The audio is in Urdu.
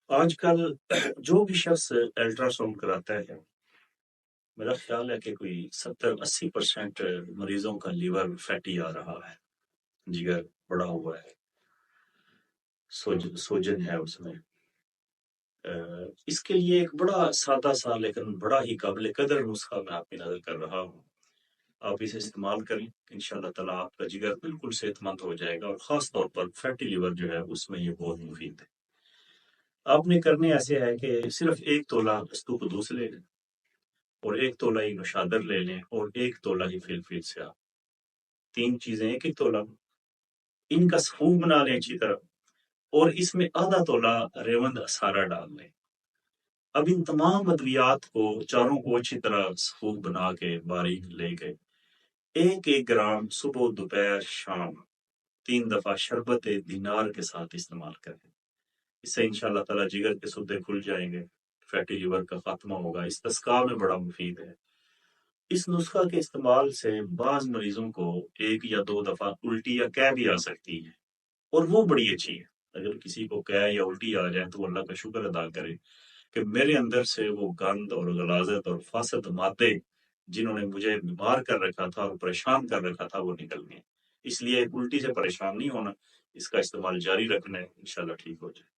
آج کل جو بھی شخص الٹرا ساؤنڈ کراتا ہے، میرا خیال ہے کہ کوئی 70-80% مریضوں کا لیور فیٹی آ رہا ہے، جگر بڑا ہوا ہے، سوجن ہے اس میں۔ اس کے لیے ایک بڑا سادہ سا لیکن بڑا ہی قابل قدر نسخہ میں آپ کی نظر کر رہا ہوں۔ آپ اسے استعمال کریں، انشاءاللہ تعالیٰ آپ کا جگر بالکل صحت مند ہو جائے گا، اور خاص طور پر فیٹی لیور جو ہے اس میں یہ بہت مفید ہے۔ آپ نے کرنے ایسے ہے کہ صرف 1 تولہ استوپدوس لے لیں، اور 1 تولہ ہی نشادر لے لیں، اور 1 تولہ ہی فلفل سے آپ 3 چیزیں 1 تولہ، ان کا سفوف بنا لیں اچھی طرح، اور اس میں آدھا تولہ ریوند اسارہ ڈال لیں۔ اب ان تمام ادویات کو چاروں کو اچھی طرح سفوف بنا کے باریک لے کے 1 گرام صبح دوپہر شام 3 دفعہ شربت دینار کے ساتھ استعمال کریں۔ اس سے انشاءاللہ تعالیٰ جگر کے سدے کھل جائیں گے، فیٹی لیور کا خاتمہ ہوگا۔ استسقاء میں بڑا مفید ہے۔ اس نسخہ کے استعمال سے بعض مریضوں کو 1 یا 2 دفعہ الٹی یا قے بھی آ سکتی ہے، اور وہ بڑی اچھی ہے۔ اگر کسی کو قے یا الٹی آ جائے تو وہ اللہ کا شکر ادا کرے کہ میرے اندر سے وہ گند اور غلاظت اور فاسد مادے جنہوں نے مجھے بیمار کر رکھا تھا اور پریشان کر رکھا تھا وہ نکل گئے۔ اس لیے الٹی سے پریشان نہیں ہونا، اس کا استعمال جاری رکھنا ہے، انشاءاللہ ٹھیک ہو جائے۔